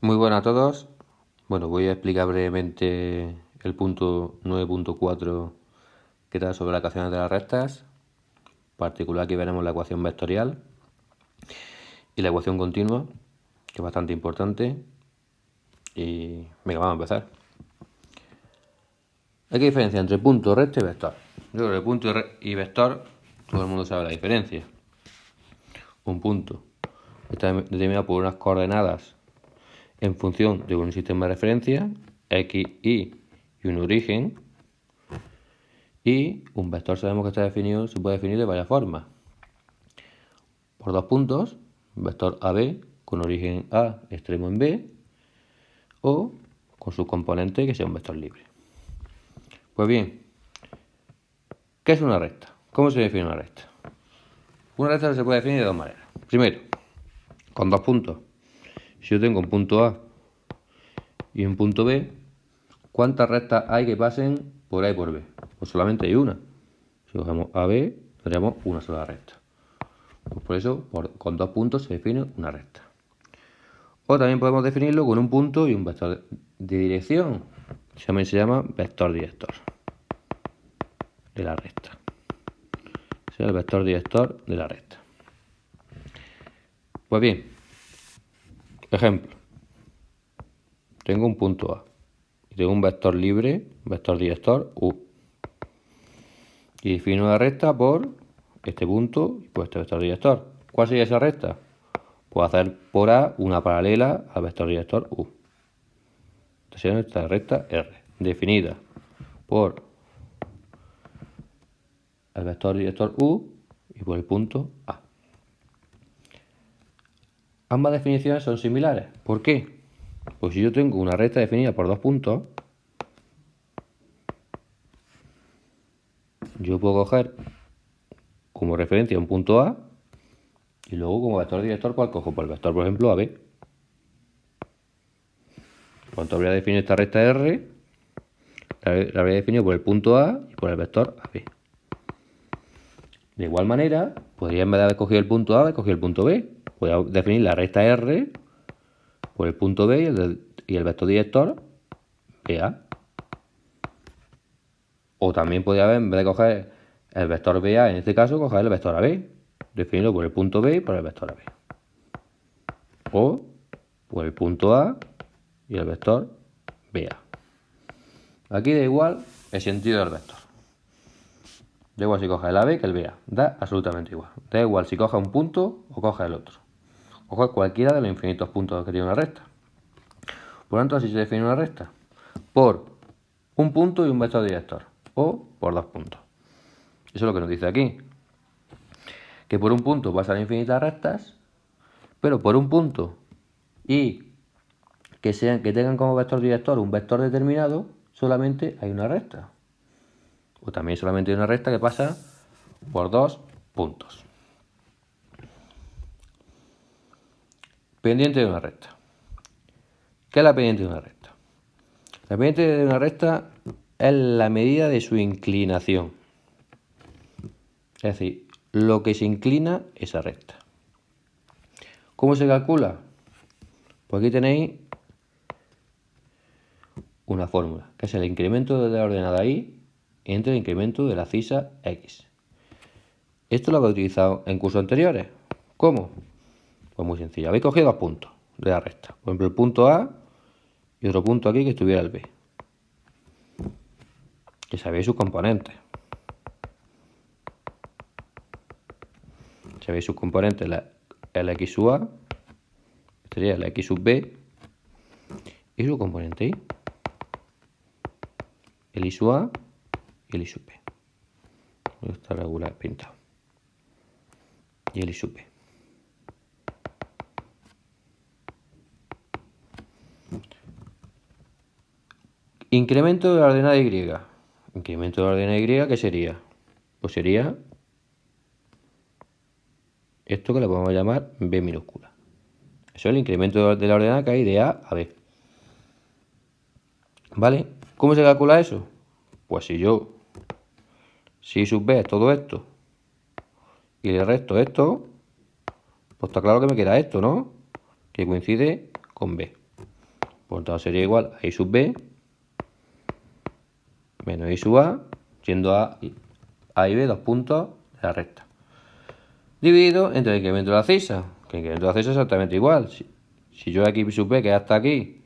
Muy buenas a todos. Bueno, voy a explicar brevemente el punto 9.4 que trata sobre las ecuaciones de las rectas. En particular aquí veremos la ecuación vectorial y la ecuación continua, que es bastante importante. Y venga, vamos a empezar. Hay que diferenciar entre punto, recta y vector. Yo creo que punto y vector todo el mundo sabe la diferencia. Un punto está determinado por unas coordenadas en función de un sistema de referencia, x, y un origen. Y un vector sabemos que está definido, se puede definir de varias formas. Por dos puntos, vector AB con origen A, extremo en B, o con su componente que sea un vector libre. Pues bien, ¿qué es una recta? ¿Cómo se define una recta? Una recta se puede definir de dos maneras. Primero, con dos puntos. Si yo tengo un punto A y un punto B, ¿cuántas rectas hay que pasen por A y por B? Pues solamente hay una. Si cogemos AB, tendríamos una sola recta. Pues por eso, con dos puntos se define una recta. O también podemos definirlo con un punto y un vector de dirección. También se llama vector director de la recta. Es el vector director de la recta. Pues bien, ejemplo. Tengo un punto A y tengo un vector libre, vector director U. Y defino la recta por este punto y por este vector director. ¿Cuál sería esa recta? Puedo hacer por A una paralela al vector director U. Esta sería nuestra recta R, definida por el vector director U y por el punto A. Ambas definiciones son similares. ¿Por qué? Pues si yo tengo una recta definida por dos puntos, yo puedo coger como referencia un punto A y luego como vector director, ¿cuál cojo? Pues el vector, por ejemplo, AB. Cuando habría definido esta recta R, la habría definido por el punto A y por el vector AB. De igual manera, podría en vez de haber cogido el punto A, haber cogido el punto B. Podría definir la recta R por el punto B y el vector director BA. O también podría haber, en vez de coger el vector BA, en este caso, coger el vector AB, definirlo por el punto B y por el vector AB. O por el punto A y el vector BA. Aquí da igual el sentido del vector. Da igual si coges el AB que el BA. Da absolutamente igual. Da igual si coges un punto o coges el otro. O coges cualquiera de los infinitos puntos que tiene una recta. Por lo tanto, así se define una recta. Por un punto y un vector director. O por dos puntos. Eso es lo que nos dice aquí. Que por un punto pasan infinitas rectas, pero por un punto y que tengan como vector director un vector determinado, solamente hay una recta. O también solamente hay una recta que pasa por dos puntos. Pendiente de una recta. ¿Qué es la pendiente de una recta? La pendiente de una recta es la medida de su inclinación. Es decir, lo que se inclina esa recta. ¿Cómo se calcula? Pues aquí tenéis una fórmula, que es el incremento de la ordenada y entre el incremento de la cisa x. Esto lo habéis utilizado en cursos anteriores. ¿Cómo? Pues muy sencillo. Habéis cogido dos puntos de la recta. Por ejemplo, el punto A y otro punto aquí que estuviera el B. Que sabéis sus componentes. Sabéis sus componentes, el x sub A, sería el x sub B, y su componente y, el y sub A y el y sub B. Está regular pintado. Y el y sub B. Incremento de la ordenada y. Incremento de la ordenada y, ¿qué sería? Pues sería esto que le podemos llamar B minúscula. Eso es el incremento de la ordenada que hay de A a B. ¿Vale? ¿Cómo se calcula eso? Pues si y sub B es todo esto y el resto esto, pues está claro que me queda esto, ¿no? Que coincide con B. Por lo tanto sería igual a y sub b menos y sub a, siendo a y b 2 puntos de la recta. Dividido entre el incremento de la abscisa, que el incremento de la abscisa es exactamente igual. Si yo aquí sub b, que es hasta aquí,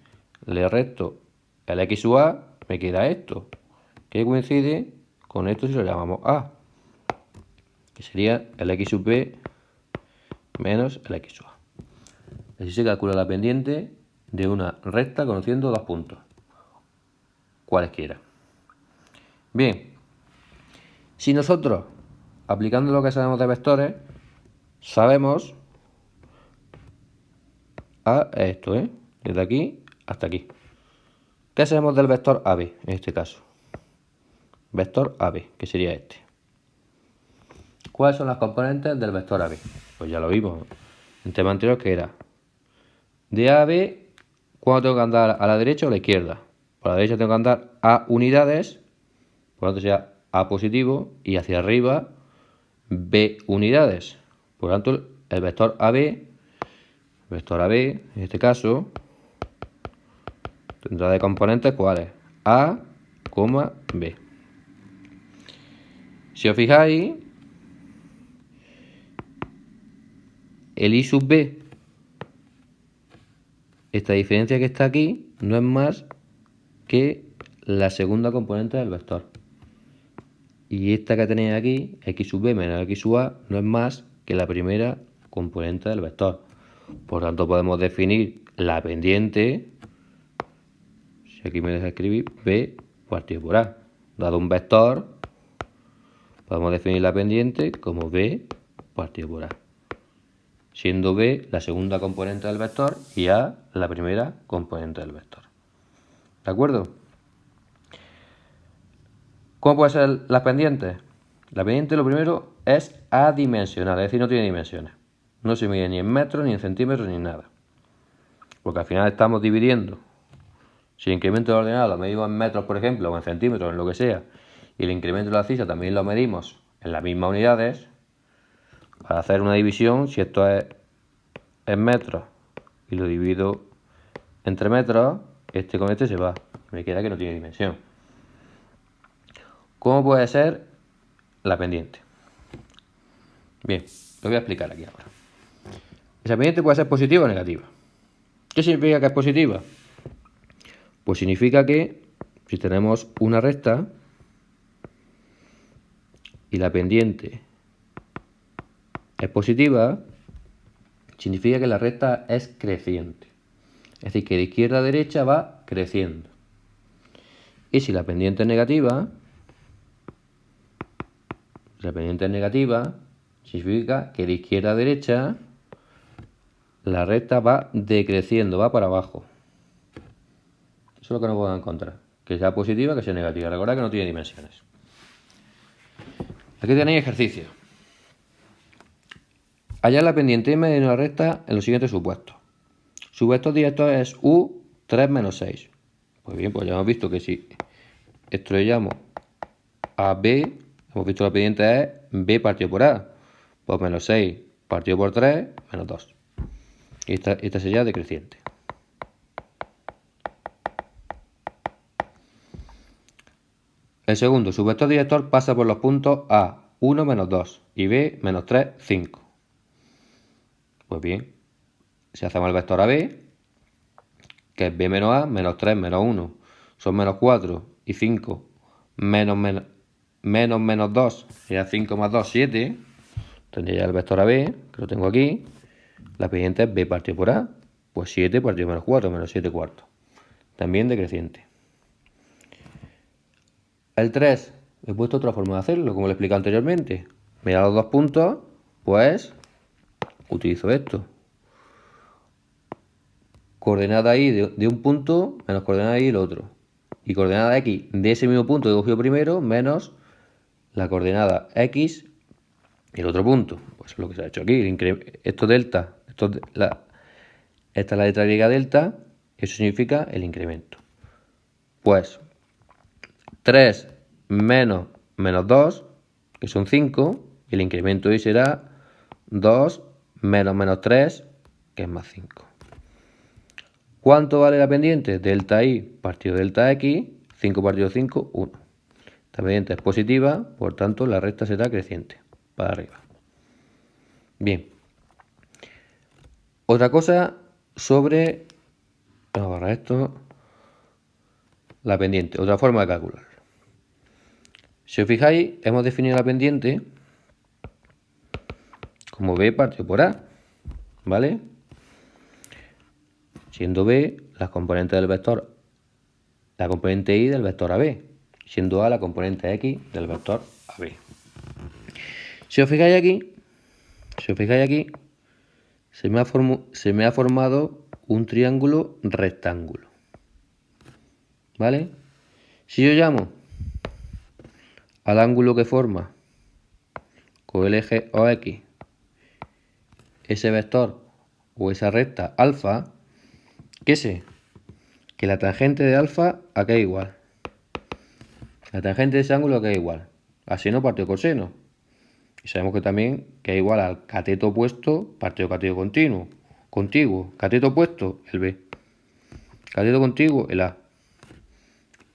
le resto el x sub a, me queda esto, que coincide con esto si lo llamamos a, que sería el x sub b menos el x sub a. Así se calcula la pendiente de una recta conociendo 2 puntos, cualesquiera. Bien, si nosotros, aplicando lo que sabemos de vectores, sabemos a esto, desde aquí hasta aquí. ¿Qué sabemos del vector AB en este caso? Vector AB, que sería este. ¿Cuáles son las componentes del vector AB? Pues ya lo vimos en tema anterior, que era de A a B, ¿cuándo tengo que andar a la derecha o a la izquierda? Por la derecha tengo que andar a unidades, por lo tanto sería A positivo, y hacia arriba B unidades. Por lo tanto, el vector AB en este caso, tendrá de componentes cuáles: A, B. Si os fijáis, el y sub b, esta diferencia que está aquí, no es más que la segunda componente del vector. Y esta que tenéis aquí, x sub b menos x sub a, no es más que la primera componente del vector. Por tanto, podemos definir la pendiente, si aquí me deja escribir, b partido por a. Dado un vector, podemos definir la pendiente como b partido por a, siendo b la segunda componente del vector y a la primera componente del vector. ¿De acuerdo? ¿Cómo pueden ser las pendientes? La pendiente, lo primero, es adimensional, es decir, no tiene dimensiones. No se mide ni en metros, ni en centímetros, ni en nada. Porque al final estamos dividiendo. Si el incremento de la ordenada lo medimos en metros, por ejemplo, o en centímetros, en lo que sea, y el incremento de la abscisa también lo medimos en las mismas unidades, para hacer una división, si esto es en metros y lo divido entre metros, este con este se va. Me queda que no tiene dimensión. ¿Cómo puede ser la pendiente? Bien, lo voy a explicar aquí ahora. Esa pendiente puede ser positiva o negativa. ¿Qué significa que es positiva? Pues significa que si tenemos una recta y la pendiente es positiva, significa que la recta es creciente. Es decir, que de izquierda a derecha va creciendo. Y si la pendiente es negativa, significa que de izquierda a derecha la recta va decreciendo, va para abajo. Eso es lo que no podemos encontrar. Que sea positiva, que sea negativa. Recordad que no tiene dimensiones. Aquí tenéis ejercicio. Hallar la pendiente m de una recta en los siguientes supuestos. Su vector directo es u 3 menos 6. Pues bien, pues ya hemos visto que si esto le llamo a b, hemos visto que la pendiente es b partido por a. Pues menos 6 partido por 3, menos 2. Y esta sería decreciente. El segundo, su vector director pasa por los puntos A, 1, menos 2 y B, menos 3, 5. Pues bien, si hacemos el vector AB, que es B menos A, menos 3, menos 1, son menos 4 y 5, menos 2, sería 5 más 2, 7. Tendría ya el vector AB, que lo tengo aquí. La pendiente es B partido por A, pues 7 partido menos 4, menos 7 cuartos. También decreciente. El 3, he puesto otra forma de hacerlo, como lo he explicado anteriormente. Me he dado 2 puntos, pues utilizo esto. Coordenada y de un punto menos coordenada y del otro. Y coordenada x de ese mismo punto que he cogido primero menos la coordenada x y el otro punto. Pues es lo que se ha hecho aquí. Esto delta, esta es la letra griega delta, eso significa el incremento. Pues 3 menos 2, que son 5, y el incremento hoy será 2 menos 3, que es más 5. ¿Cuánto vale la pendiente? Delta I partido delta X, 5 partido 5, 1. Esta pendiente es positiva, por tanto la recta será creciente, para arriba. Bien. Otra cosa sobre... Vamos a borrar esto. La pendiente, otra forma de calcular. Si os fijáis, hemos definido la pendiente como B partido por A, ¿vale? Siendo B las componentes del vector, la componente Y del vector AB, siendo A la componente X del vector AB. Si os fijáis aquí, se me ha formado un triángulo rectángulo, ¿vale? Si yo llamo al ángulo que forma con el eje OX ese vector o esa recta alfa, ¿qué sé? Que la tangente de alfa acá es igual. La tangente de ese ángulo acá es igual a seno partido coseno. Y sabemos que también que es igual al cateto opuesto partido cateto continuo. Contiguo. Cateto opuesto, el B. Cateto contiguo, el A.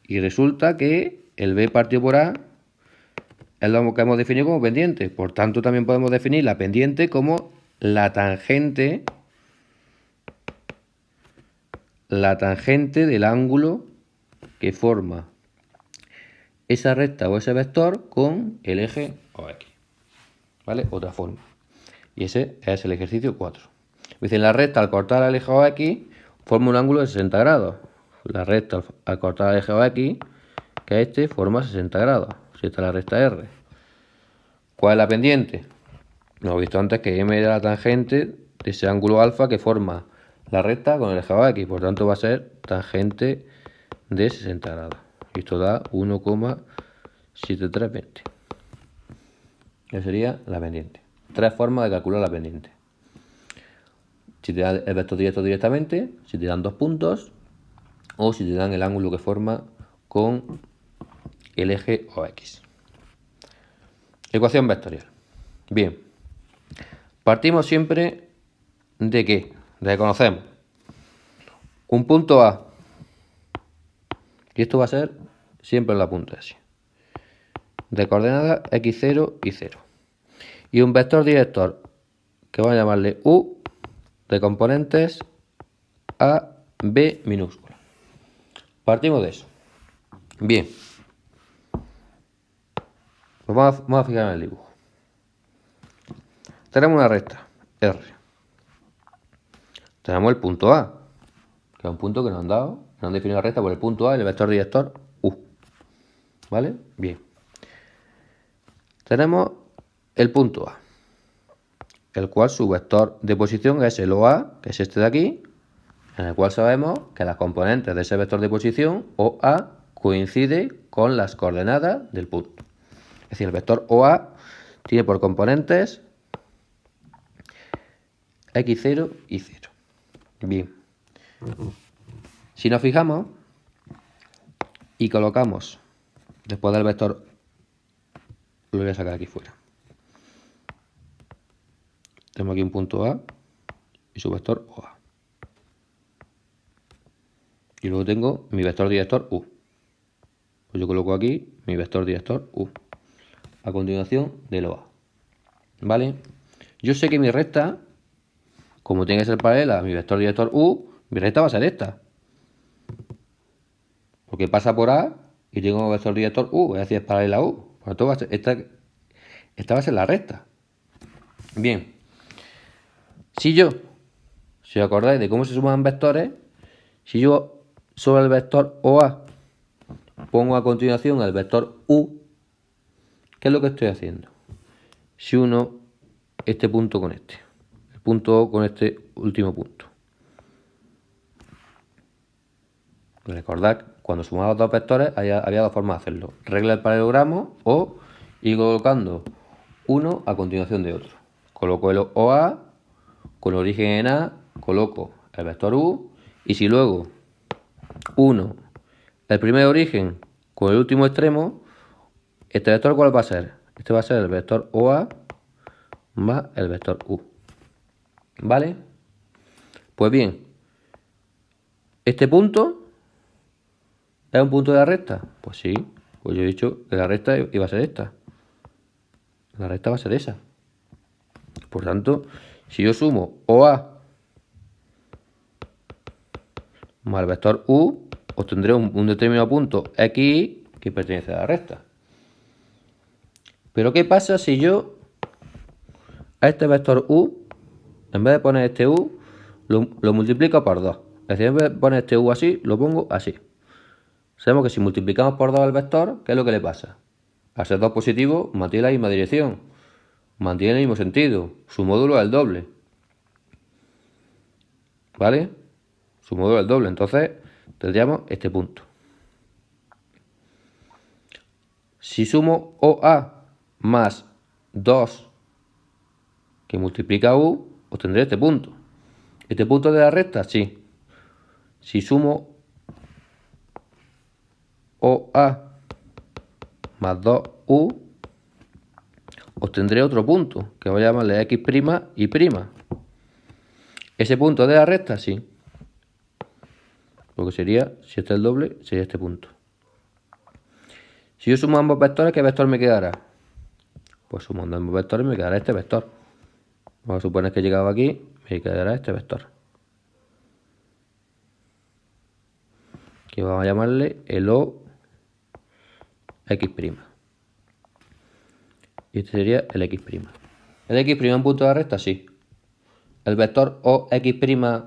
Y resulta que el B partido por A es lo que hemos definido como pendiente. Por tanto, también podemos definir la pendiente como la tangente del ángulo que forma esa recta o ese vector con el eje OX. ¿Vale? Otra forma. Y ese es el ejercicio 4. Dicen, la recta al cortar el eje OX forma un ángulo de 60 grados. La recta al cortar el eje OX, que es este, forma 60 grados. Si esta es la recta R. ¿Cuál es la pendiente? Hemos visto antes que M era la tangente de ese ángulo alfa que forma la recta con el eje OX. Por tanto, va a ser tangente de 60 grados. Y esto da 1,7320. Esa sería la pendiente. 3 formas de calcular la pendiente. Si te dan el vector directo directamente, si te dan 2 puntos, o si te dan el ángulo que forma con el eje OX. Ecuación vectorial. Bien. Partimos siempre de ¿qué? De que conocemos un punto A. Y esto va a ser siempre la punta S. De coordenadas x0 y 0. Y un vector director que vamos a llamarle U de componentes A, B minúscula. Partimos de eso. Bien. Pues vamos a fijar en el dibujo. Tenemos una recta R. Tenemos el punto A, que es un punto que nos han dado, nos han definido la recta por el punto A y el vector director U. ¿Vale? Bien. Tenemos el punto A, el cual su vector de posición es el OA, que es este de aquí, en el cual sabemos que las componentes de ese vector de posición, OA, coincide con las coordenadas del punto. Es decir, el vector OA tiene por componentes x0 y 0. Bien. Si nos fijamos y colocamos después del vector, lo voy a sacar aquí fuera. Tenemos aquí un punto A y su vector OA. Y luego tengo mi vector director U. Pues yo coloco aquí mi vector director U. A continuación del OA. ¿Vale? Yo sé que mi recta, como tiene que ser paralela a mi vector director U, mi recta va a ser esta. Porque pasa por A y tengo un vector director U, es decir, es paralela a U. Por lo tanto, esta va a ser la recta. Bien. Si os acordáis de cómo se suman vectores, si yo sobre el vector OA pongo a continuación el vector U, ¿qué es lo que estoy haciendo? Si uno este punto con este, el punto O con este último punto. Recordad, cuando sumamos dos vectores había dos formas de hacerlo. Regla el paralelogramo o ir colocando uno a continuación de otro. Coloco el OA, con origen en A, coloco el vector U, y si luego uno el primer origen con el último extremo, ¿este vector cuál va a ser? Este va a ser el vector OA más el vector U. ¿Vale? Pues bien, ¿Este punto es un punto de la recta? Pues sí, pues yo he dicho que la recta iba a ser esta. La recta va a ser esa. Por tanto, si yo sumo OA más el vector U, obtendré un determinado punto X que pertenece a la recta. Pero ¿qué pasa si yo a este vector U, en vez de poner este U, lo multiplico por 2? Es decir, en vez de poner este U así, lo pongo así. Sabemos que si multiplicamos por 2 el vector, ¿qué es lo que le pasa? Al ser 2 positivo, mantiene la misma dirección, mantiene el mismo sentido, su módulo es el doble. ¿Vale? Su módulo es el doble, entonces tendríamos este punto. Si sumo OA más 2 que multiplica U, obtendré este punto. ¿Este punto de la recta? Sí. Si sumo OA más 2U, obtendré otro punto, que voy a llamarle X' y prima. ¿Ese punto de la recta? Sí. Lo que sería, si este es el doble, sería este punto. Si yo sumo ambos vectores, ¿qué vector me quedará? Pues sumando ambos vectores me quedará este vector. Vamos a suponer que he llegado aquí, me quedará este vector. Que vamos a llamarle el OX'. Y este sería el X'. ¿El X' es un punto de la recta? Sí. ¿El vector OX'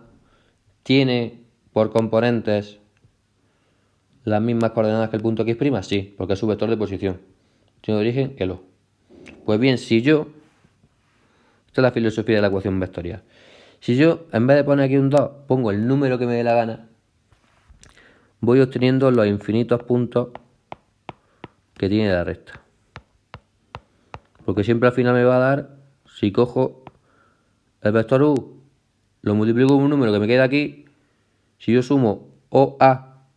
tiene por componentes las mismas coordenadas que el punto X'? Sí, porque es su vector de posición. Tiene origen el O. Pues bien, si yo... Esta es la filosofía de la ecuación vectorial. Si yo, en vez de poner aquí un 2, pongo el número que me dé la gana, voy obteniendo los infinitos puntos que tiene la recta. Porque siempre al final me va a dar, si cojo el vector U, lo multiplico con un número que me queda aquí, si yo sumo OA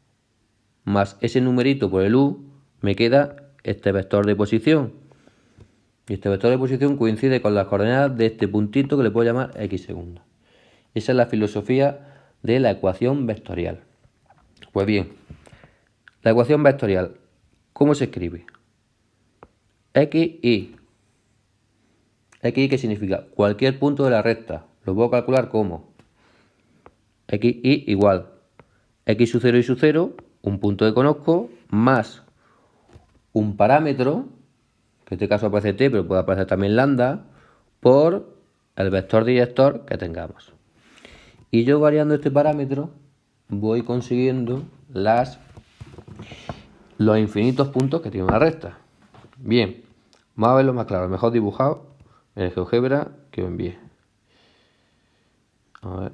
más ese numerito por el U, me queda este vector de posición. Y este vector de posición coincide con las coordenadas de este puntito que le puedo llamar X segundo. Esa es la filosofía de la ecuación vectorial. Pues bien, la ecuación vectorial, ¿cómo se escribe? XY. XY, ¿qué significa? Cualquier punto de la recta. Lo puedo calcular como XY igual X sub 0 y sub 0, un punto que conozco, más un parámetro, que en este caso aparece t, pero puede aparecer también lambda, por el vector director que tengamos. Y yo variando este parámetro voy consiguiendo los infinitos puntos que tiene una recta. Bien, vamos a verlo más claro, mejor dibujado en el GeoGebra que os envié. A ver.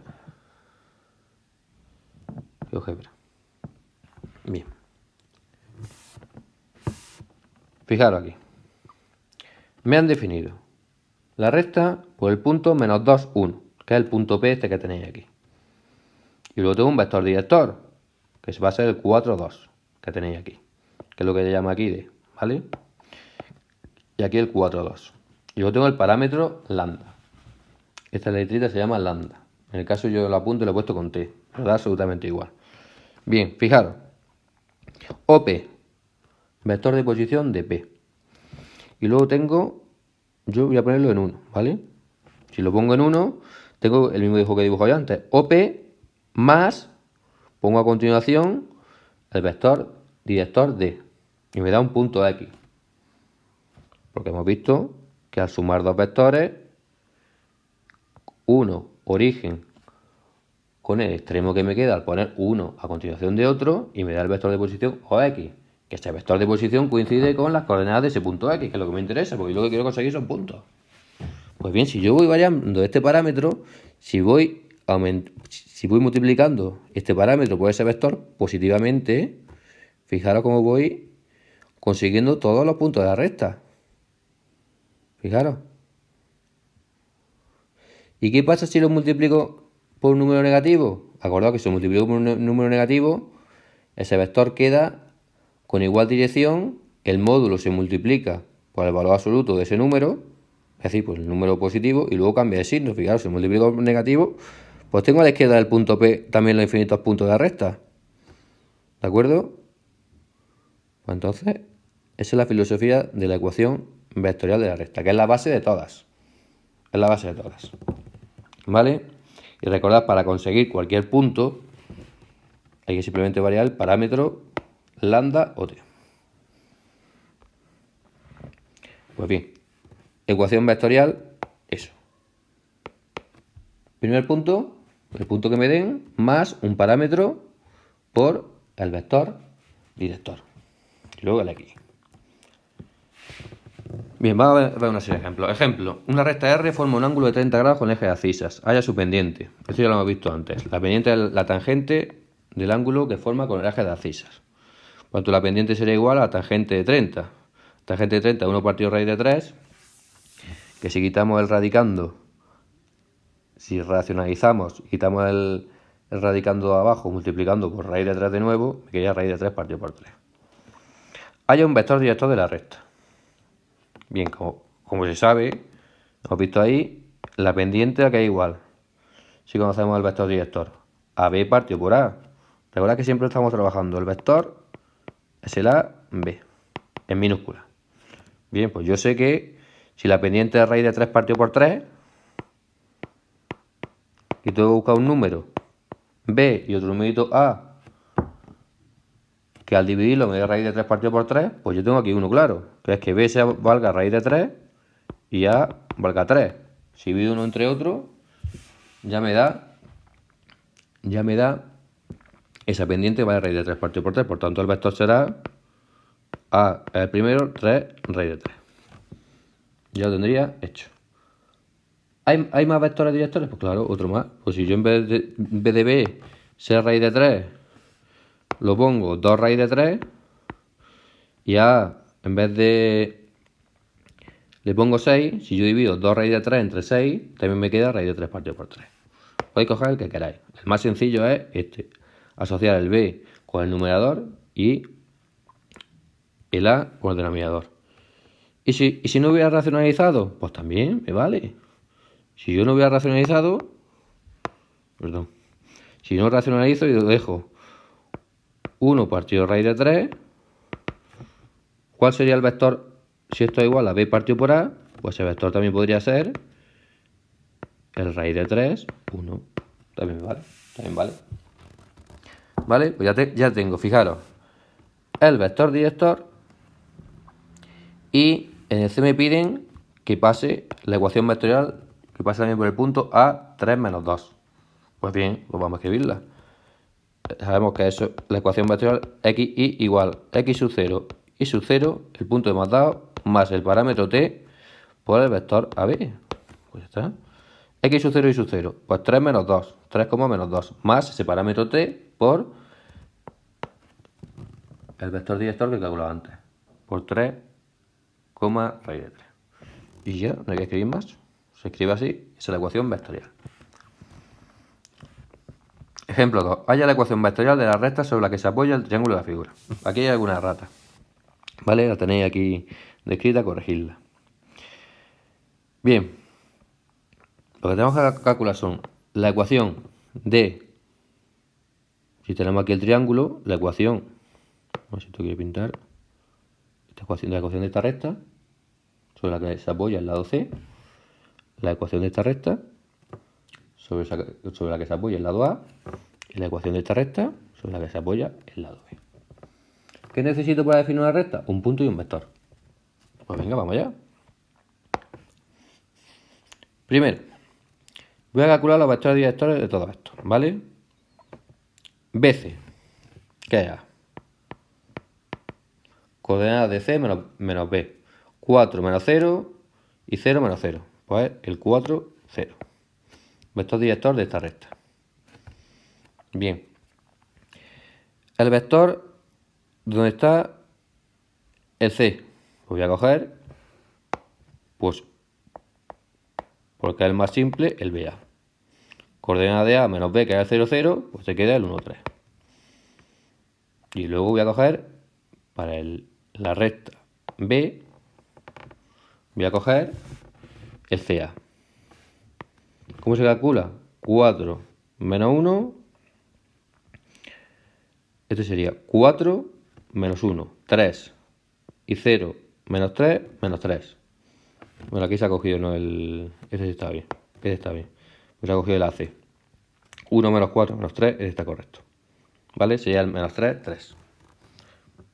GeoGebra. Bien. Fijaros aquí. Me han definido la recta por el punto menos 2, 1, que es el punto P este que tenéis aquí. Y luego tengo un vector director, que va a ser el 4, 2, que tenéis aquí, que es lo que se llama aquí D, ¿vale? Y aquí el 4, 2. Y luego tengo el parámetro lambda. Esta letrita se llama lambda. En el caso yo lo apunto y lo he puesto con T, pero da absolutamente igual. Bien, fijaros. OP, vector de posición de P. Y luego tengo, yo voy a ponerlo en 1, ¿vale? Si lo pongo en 1, tengo el mismo dibujo que he dibujado yo antes. OP más, pongo a continuación el vector director D. Y me da un punto X. Porque hemos visto que al sumar dos vectores, uno origen con el extremo que me queda al poner uno a continuación de otro, y me da el vector de posición OX. Que este vector de posición coincide con las coordenadas de ese punto X, que es lo que me interesa, porque lo que quiero conseguir son puntos. Pues bien, si yo voy variando este parámetro, si voy multiplicando este parámetro por ese vector positivamente, fijaros cómo voy consiguiendo todos los puntos de la recta. Fijaros. ¿Y qué pasa si lo multiplico por un número negativo? Acordaos que si lo multiplico por un número negativo, ese vector queda con igual dirección, el módulo se multiplica por el valor absoluto de ese número, es decir, pues el número positivo, y luego cambia de signo. Fijaros, si multiplico por negativo, Pues tengo a la izquierda del punto P también los infinitos puntos de la recta. ¿De acuerdo? Pues entonces, esa es la filosofía de la ecuación vectorial de la recta, que es la base de todas. Es la base de todas. ¿Vale? Y recordad, para conseguir cualquier punto, hay que simplemente variar el parámetro lambda o t. Pues bien, ecuación vectorial, eso. Primer punto, el punto que me den, más un parámetro por el vector director. Y luego el x. Bien, vamos a ver una serie de ejemplos. Ejemplo, una recta R forma un ángulo de 30 grados con eje de abscisas. Halla su pendiente. Esto ya lo hemos visto antes. La pendiente es la tangente del ángulo que forma con el eje de abscisas. Cuanto la pendiente sería igual a la tangente de 30. Tangente de 30 es 1 partido raíz de 3, que si quitamos el radicando, si racionalizamos, quitamos el radicando de abajo multiplicando por raíz de 3 de nuevo, me quedaría raíz de 3 partido por 3. Haya un vector director de la recta. Bien, como se sabe, hemos visto ahí, la pendiente a que es igual. Si conocemos el vector director, AB partido por A. Recuerda que siempre estamos trabajando el vector es el AB, en minúscula. Bien, pues yo sé que si la pendiente es raíz de 3 partido por 3, y tengo que buscar un número B y otro numerito A, que al dividirlo me dé raíz de 3 partido por 3, pues yo tengo aquí uno claro, que es que B se valga raíz de 3 y A valga 3. Si divido uno entre otro, ya me da esa pendiente vale raíz de 3 partido por 3, por tanto el vector será A el primero, 3 raíz de 3. Ya lo tendría hecho. ¿Hay más vectores directores? Pues claro, otro más. Pues si yo en vez de B ser raíz de 3, lo pongo 2 raíz de 3, y A en vez de le pongo 6, si yo divido 2 raíz de 3 entre 6, también me queda raíz de 3 partido por 3. Podéis coger el que queráis. El más sencillo es este, asociar el B con el numerador y el A con el denominador. ¿Y si no hubiera racionalizado? Pues también me vale. Si yo no hubiera racionalizado, si no racionalizo y lo dejo 1 partido raíz de 3, ¿cuál sería el vector si esto es igual a B partido por A? Pues el vector también podría ser el raíz de 3, 1. También vale. ¿Vale? Pues ya tengo, fijaros, el vector director, y en el C me piden que pase la ecuación vectorial, que pase también por el punto A3 menos 2. Pues bien, pues vamos a escribirla. Sabemos que eso, la ecuación vectorial xy igual x sub 0 y sub 0, el punto que hemos dado, más el parámetro t por el vector AB. Pues ya está. X sub 0 y sub 0, pues 3 menos 2, 3, menos 2, más ese parámetro t por el vector director que he calculado antes, por 3, raíz de 3. Y ya, no hay que escribir más. Se escribe así, esa es la ecuación vectorial. Ejemplo 2. Halla la ecuación vectorial de la recta sobre la que se apoya el triángulo de la figura. Aquí hay alguna errata, ¿vale? La tenéis aquí descrita, corregidla. Bien, lo que tenemos que calcular son la ecuación de, si tenemos aquí el triángulo, la ecuación, a ver si esto quiere pintar, la ecuación de esta recta, sobre la que se apoya el lado C, la ecuación de esta recta, sobre la que se apoya el lado A, y la ecuación de esta recta, sobre la que se apoya el lado B. ¿Qué necesito para definir una recta? Un punto y un vector. Pues venga, vamos allá. Primero, voy a calcular los vectores directores de todo esto, ¿vale? BC, ¿qué es A? Coordenadas de C menos B. 4 menos 0 y 0 menos 0. Pues el 4, 0. Vector director de esta recta. Bien. El vector donde está el C, pues voy a coger, pues, porque es el más simple, el BA. Coordenada de A menos B, que es el 0, 0, pues te queda el 1, 3. Y luego voy a coger, para la recta B, voy a coger el CA. ¿Cómo se calcula? 4 menos 1. Este sería 4 menos 1, 3. Y 0 menos 3, menos 3. Bueno, aquí se ha cogido, no el... Este sí está bien. Este está bien. Pues se ha cogido el AC. 1 menos 4 menos 3, este está correcto. ¿Vale? Sería el menos 3, 3.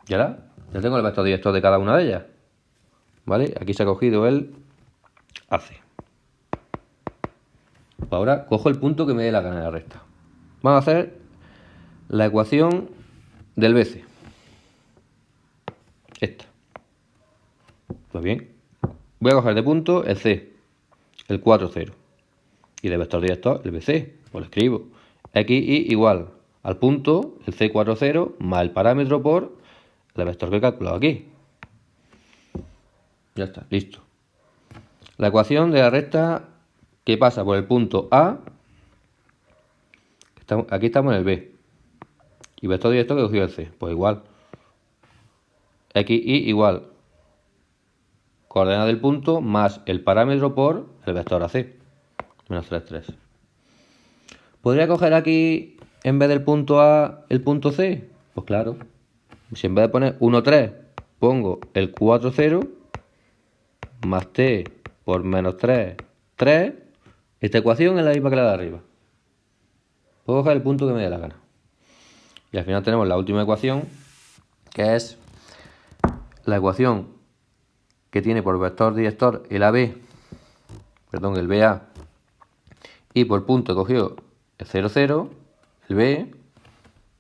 ¿Y ahora? Ya tengo el vector director de cada una de ellas. ¿Vale? Aquí se ha cogido el AC. Ahora cojo el punto que me dé la gana de la recta. Vamos a hacer la ecuación del BC. Esta. Pues bien. Voy a coger de punto el C, el 4, 0. Y de vector director el BC. Pues lo escribo. XY igual al punto, el C4, 0, más el parámetro por el vector que he calculado aquí. Ya está, listo. La ecuación de la recta que pasa por el punto A, aquí estamos en el B, y vector director que he cogido el C, pues igual. XY igual coordenada del punto más el parámetro por el vector AC, menos 3, 3. ¿Podría coger aquí, en vez del punto A, el punto C? Pues claro. Si en vez de poner 1, 3, pongo el 4, 0, más T por menos 3, 3, esta ecuación es la misma que la de arriba. Puedo coger el punto que me dé la gana. Y al final tenemos la última ecuación, que es la ecuación que tiene por vector director el AB, perdón, el BA, y por punto he cogido el 0, 0, el B,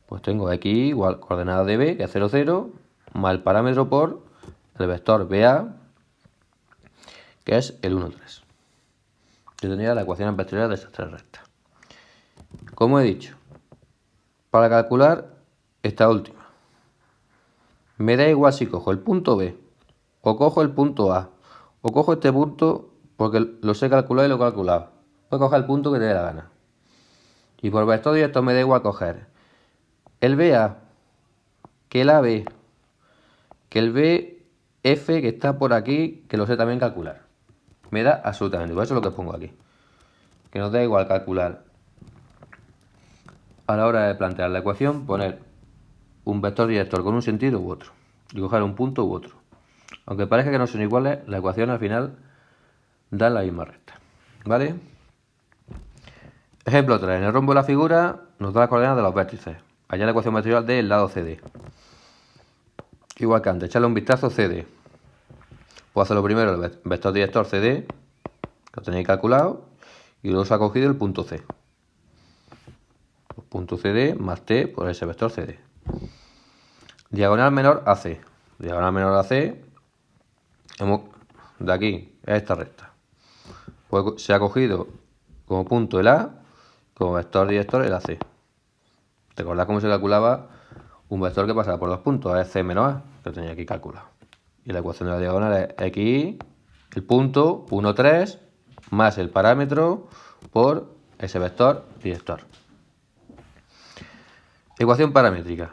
pues tengo aquí igual coordenada de B, que es 0, 0, más el parámetro por el vector BA, que es el 1, 3. Yo tendría la ecuación vectorial de esas tres rectas. Como he dicho, para calcular esta última, me da igual si cojo el punto B, o cojo el punto A, o cojo este punto porque lo sé calcular y lo he calculado. Voy a coger el punto que te dé la gana. Y por vector directo me da igual coger el BA, que el AB, que el BF que está por aquí, que lo sé también calcular. Me da absolutamente igual, eso es lo que pongo aquí. Que nos da igual calcular a la hora de plantear la ecuación, poner un vector director con un sentido u otro. Y coger un punto u otro. Aunque parezca que no son iguales, la ecuación al final da la misma recta. ¿Vale? Ejemplo 3. En el rombo de la figura nos da las coordenadas de los vértices. Allá la ecuación vectorial del lado CD. Igual que antes, echarle un vistazo CD. Puedo hacerlo primero el vector director CD, que lo tenéis calculado, y luego se ha cogido el punto C. Pues punto CD más T por ese vector CD. Diagonal menor AC. Diagonal menor AC, de aquí a esta recta. Pues se ha cogido como punto el A, como vector director el AC. ¿Recordad cómo se calculaba un vector que pasaba por dos puntos? Es C menos A, que tenía aquí calculado. Y la ecuación de la diagonal es XY, el punto 1, 3, más el parámetro por ese vector director. Ecuación paramétrica.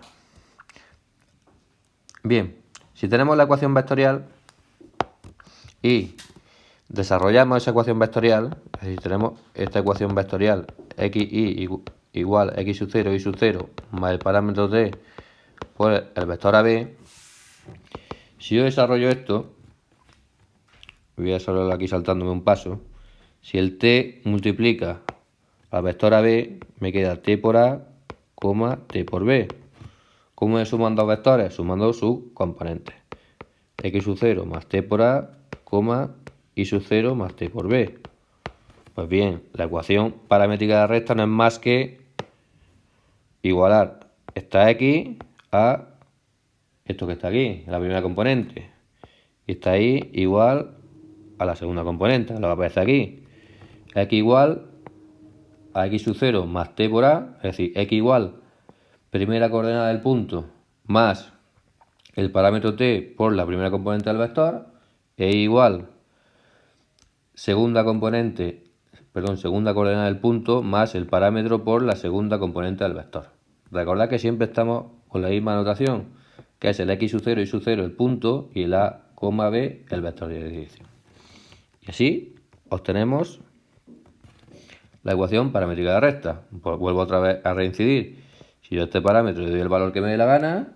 Bien, si tenemos la ecuación vectorial y desarrollamos esa ecuación vectorial, es decir, tenemos esta ecuación vectorial XY igual X sub 0, Y sub 0, más el parámetro T por el vector AB. Si yo desarrollo esto, voy a desarrollarlo aquí saltándome un paso. Si el T multiplica al vector AB, me queda T por A, T por B. ¿Cómo se suman dos vectores? Sumando sus componentes. X sub 0 más T por A, Y sub 0 más T por B. Pues bien, la ecuación paramétrica de la recta no es más que igualar esta X a esto que está aquí, la primera componente. Y está ahí igual a la segunda componente, lo que aparece aquí. X igual a X sub 0 más T por A, es decir, X igual primera coordenada del punto más el parámetro T por la primera componente del vector, e igual segunda coordenada del punto más el parámetro por la segunda componente del vector. Recordad que siempre estamos con la misma notación, que es el X sub 0, Y sub 0 el punto y el A, B el vector de dirección. Y así obtenemos la ecuación paramétrica de la recta. Pues vuelvo otra vez a reincidir. Si yo a este parámetro le doy el valor que me dé la gana,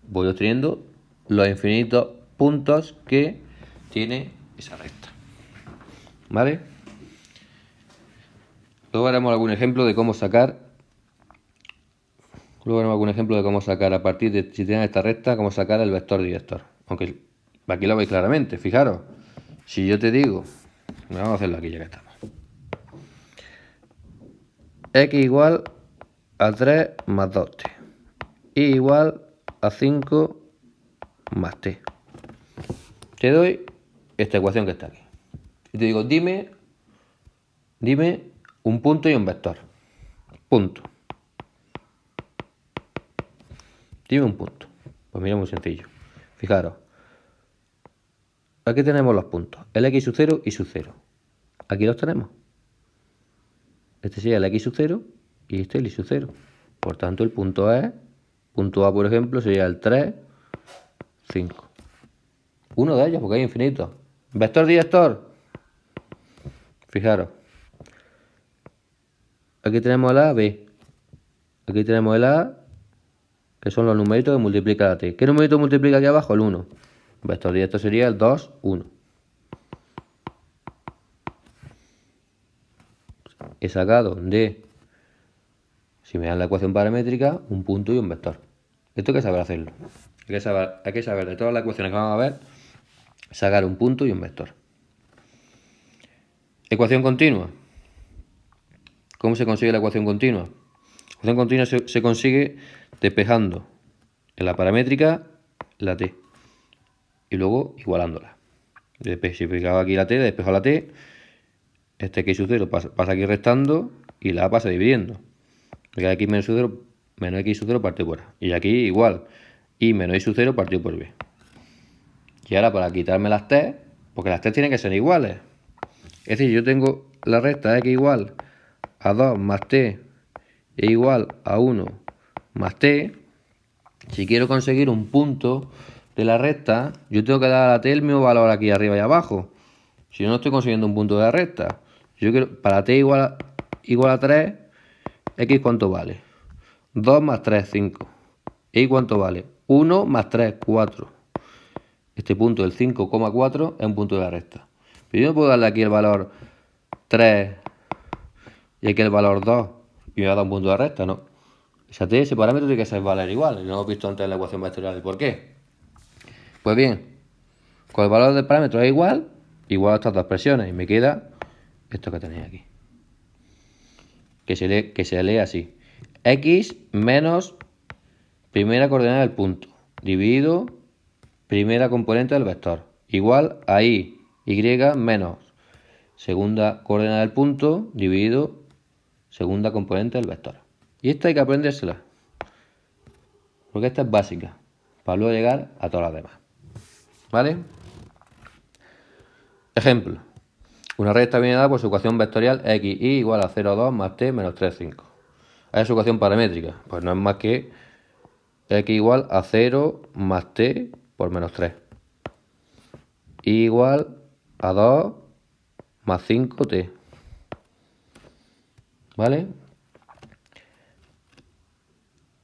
voy obteniendo los infinitos puntos que tiene esa recta. ¿Vale? Luego haremos algún ejemplo de cómo sacar. A partir de si tienen esta recta, cómo sacar el vector director. Aunque aquí lo veis claramente, fijaros. Si yo te digo, vamos a hacerlo aquí ya que estamos. X igual a 3 más 2t. Y igual a 5 más t. Te doy esta ecuación que está aquí. Y te digo, dime un punto y un vector. Punto. Dime un punto. Pues mira, muy sencillo. Fijaros. Aquí tenemos los puntos. El x sub 0 y sub 0. Aquí los tenemos. Este sería el x sub 0 y este el y sub 0. Por tanto, el punto es, punto A, por ejemplo, sería el 3, 5. Uno de ellos, porque hay infinitos. Vector director. Fijaros. Aquí tenemos el A, B. Aquí tenemos el A, que son los numeritos que multiplica la T. ¿Qué numerito multiplica aquí abajo? El 1. Vector directo sería el 2, 1. He sacado de, si me dan la ecuación paramétrica, un punto y un vector. Esto hay que saber hacerlo. Hay que saber de todas las ecuaciones que vamos a ver, sacar un punto y un vector. Ecuación continua. ¿Cómo se consigue la ecuación continua? La ecuación continua se consigue despejando en la paramétrica la t y luego igualándola. Si fijaba aquí la t, despejo la t, este x sub 0 pasa aquí restando y la a pasa dividiendo. Porque aquí menos x sub 0 partido por a. Y aquí igual, y menos y sub 0 partido por b. Y ahora para quitarme las t, porque las t tienen que ser iguales. Es decir, yo tengo la recta x igual a 2 más t e igual a 1 más t. Si quiero conseguir un punto de la recta, yo tengo que dar a la t el mismo valor aquí arriba y abajo. Si yo no estoy consiguiendo un punto de la recta, yo quiero, para t igual a 3, x ¿cuánto vale? 2 más 3, 5. ¿Y cuánto vale? 1 más 3, 4. Este punto, el 5,4, es un punto de la recta. Pero yo no puedo darle aquí el valor 3 y aquí el valor 2 y me va a dar un punto de la recta, ¿no? Ese parámetro tiene que ser valer igual. Y lo hemos visto antes en la ecuación vectorial. ¿Y por qué? Pues bien, con el valor del parámetro es igual a estas dos expresiones. Y me queda esto que tenéis aquí. Que se lee así. X menos primera coordenada del punto dividido primera componente del vector igual a y menos segunda coordenada del punto dividido segunda componente del vector. Y esta hay que aprendérsela, porque esta es básica, para luego llegar a todas las demás. ¿Vale? Ejemplo. Una recta viene dada por su ecuación vectorial x, y igual a 0,2 más t menos 3,5. Es su ecuación paramétrica. Pues no es más que x igual a 0 más t por menos 3. Y igual a 2 más 5t. ¿Vale?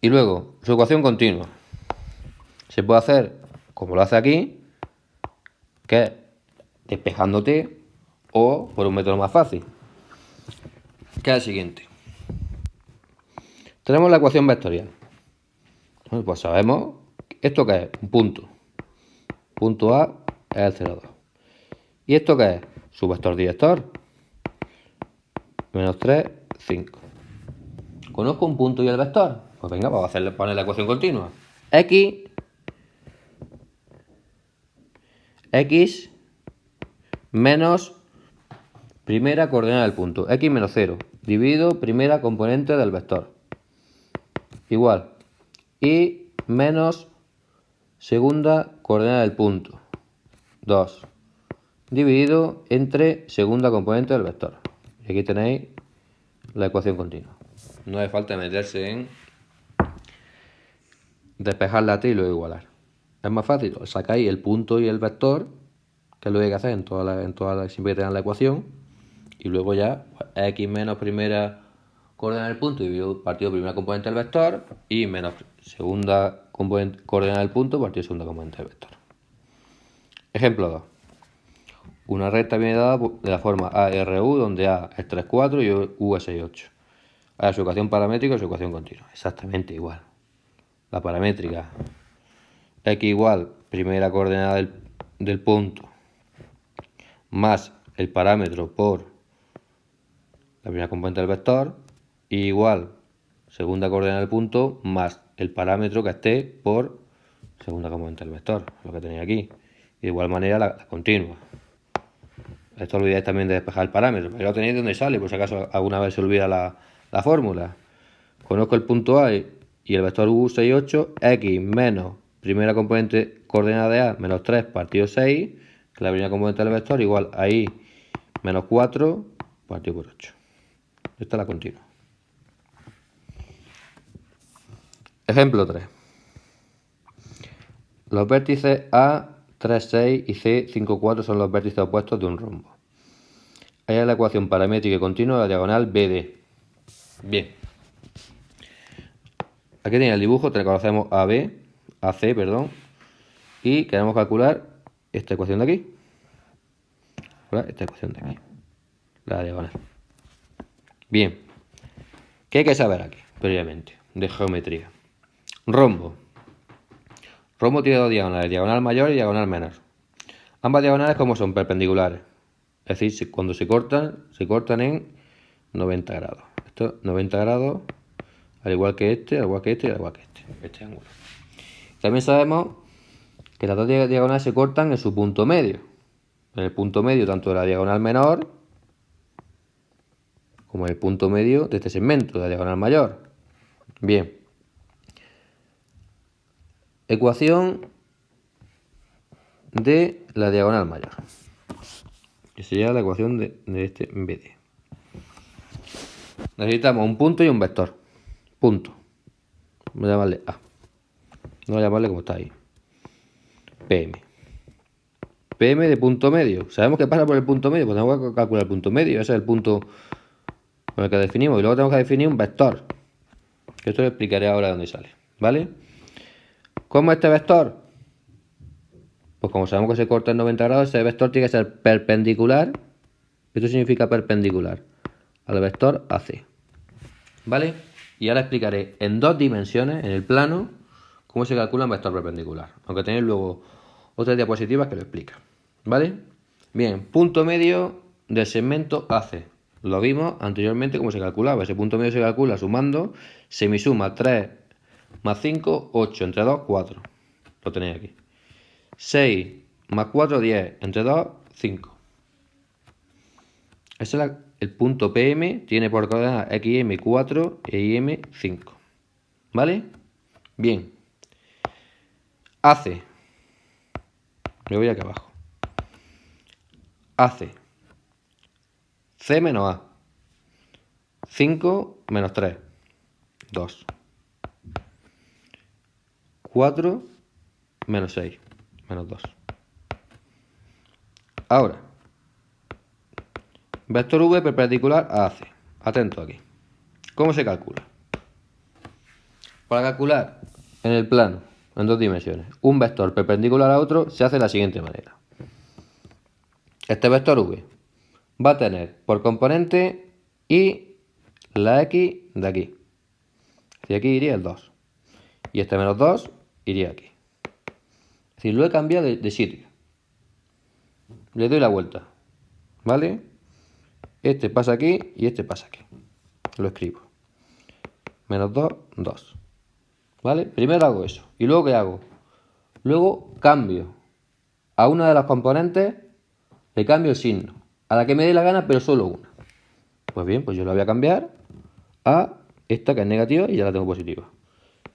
Y luego, su ecuación continua. Se puede hacer como lo hace aquí, que es despejando t, o por un método más fácil, que es el siguiente. Tenemos la ecuación vectorial. Pues sabemos esto que es un punto. Punto A es el 0,2. ¿Y esto qué es? Su vector director. Menos 3, 5. ¿Conozco un punto y el vector? Pues venga, vamos a poner la ecuación continua. X menos primera coordenada del punto. X menos 0. Dividido primera componente del vector. Igual. Y menos segunda coordenada del punto. 2. Dividido entre segunda componente del vector. Y aquí tenéis la ecuación continua. No hace falta meterse en despejar la t y luego igualar. Es más fácil, sacáis el punto y el vector, que es lo que hay que hacer siempre que tengan la ecuación, Y luego ya x menos primera coordenada del punto dividido partido primera componente del vector y menos segunda coordenada del punto partido segunda componente del vector. Ejemplo 2. Una recta viene dada de la forma ARU, donde A es 3, 4 y U es 6, 8. Ahora su ecuación paramétrica y su ecuación continua. Exactamente igual. La paramétrica, x igual primera coordenada del punto más el parámetro por la primera componente del vector, y igual segunda coordenada del punto más el parámetro que esté por segunda componente del vector, lo que tenéis aquí. Y de igual manera la continua. Esto olvidáis también de despejar el parámetro, pero lo tenéis donde sale, por si acaso alguna vez se olvida la fórmula. Conozco el punto A y el vector U 6, 8, x menos primera componente coordenada de A menos 3 partido 6, que es la primera componente del vector, igual a I menos 4 partido por 8. Esta es la continua. Ejemplo 3. Los vértices A, 3, 6 y C, 5, 4 son los vértices opuestos de un rombo. Halla la ecuación paramétrica y continua de la diagonal BD. Bien. Aquí tenéis el dibujo, reconocemos AC, perdón, y queremos calcular esta ecuación de aquí. Esta ecuación de aquí. La diagonal. Bien. ¿Qué hay que saber aquí, previamente? De geometría. Rombo. Rombo tiene dos diagonales, diagonal mayor y diagonal menor. Ambas diagonales, como son perpendiculares. Es decir, cuando se cortan en 90 grados. Esto 90 grados, al igual que este, al igual que este y al igual que este ángulo. También sabemos que las dos diagonales se cortan en su punto medio. En el punto medio tanto de la diagonal menor como en el punto medio de este segmento, de la diagonal mayor. Bien. Ecuación de la diagonal mayor, que sería la ecuación de este BD. Necesitamos un punto y un vector. Punto. Vamos a llamarle A. Vamos a llamarle como está ahí. PM. PM de punto medio. ¿Sabemos qué pasa por el punto medio? Pues tenemos que calcular el punto medio. Ese es el punto con el que definimos. Y luego tenemos que definir un vector. Esto lo explicaré ahora de dónde sale. ¿Vale? ¿Cómo es este vector? Pues como sabemos que se corta en 90 grados, ese vector tiene que ser perpendicular. Esto significa perpendicular al vector AC. ¿Vale? Y ahora explicaré en dos dimensiones, en el plano, cómo se calcula un vector perpendicular. Aunque tenéis luego otras diapositivas que lo explican. ¿Vale? Bien, punto medio del segmento AC. Lo vimos anteriormente cómo se calculaba. Ese punto medio se calcula sumando semisuma 3 más 5, 8. Entre 2, 4. Lo tenéis aquí. 6 más 4, 10. Entre 2, 5. Ese es el punto PM. Tiene por coordenadas XM 4 e IM 5. ¿Vale? Bien. AC. Me voy aquí abajo. AC. C menos A. 5 menos 3. 2. 4 menos 6. Menos 2. Ahora. Vector V perpendicular a AC. Atento aquí. ¿Cómo se calcula? Para calcular en el plano, en dos dimensiones, un vector perpendicular a otro, se hace de la siguiente manera. Este vector V va a tener por componente y la X de aquí. Y aquí iría el 2. Y este menos 2 iría aquí. Es decir, lo he cambiado de sitio. Le doy la vuelta. ¿Vale? Este pasa aquí y este pasa aquí. Lo escribo. Menos 2, 2. ¿Vale? Primero hago eso. ¿Y luego qué hago? Luego cambio a una de las componentes, le cambio el signo. A la que me dé la gana, pero solo una. Pues bien, pues yo la voy a cambiar a esta que es negativa y ya la tengo positiva.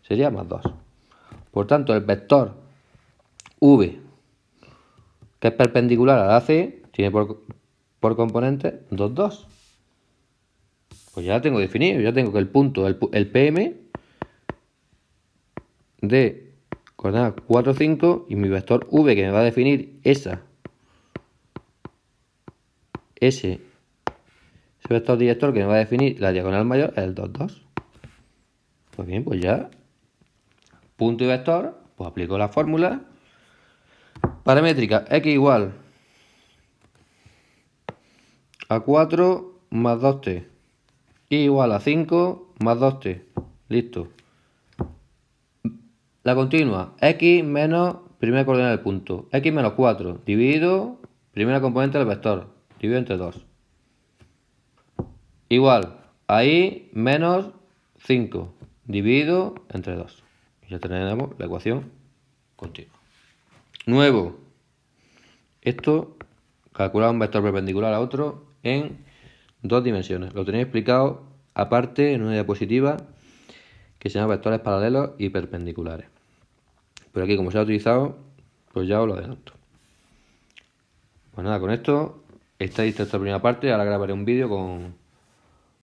Sería más 2. Por tanto, el vector V, que es perpendicular a la AC, tiene por componente 2, 2. Pues ya la tengo definido. Ya tengo que el punto, el PM de coordenadas 4, 5 y mi vector V que me va a definir ese Ese vector director que me va a definir la diagonal mayor es el 2, 2. Pues bien, pues ya. Punto y vector, pues aplico la fórmula paramétrica x igual a 4 más 2t, y igual a 5 más 2t. Listo. La continua, x menos primera coordenada del punto, x menos 4, dividido primera componente del vector, dividido entre 2. Igual a y menos 5, dividido entre 2. Y ya tenemos la ecuación continua. Nuevo. Esto calcular un vector perpendicular a otro en 2 dimensiones. Lo tenéis explicado aparte en una diapositiva que se llama vectores paralelos y perpendiculares. Pero aquí, como se ha utilizado, pues ya os lo adelanto. Pues nada, con esto está lista esta primera parte. Ahora grabaré un vídeo con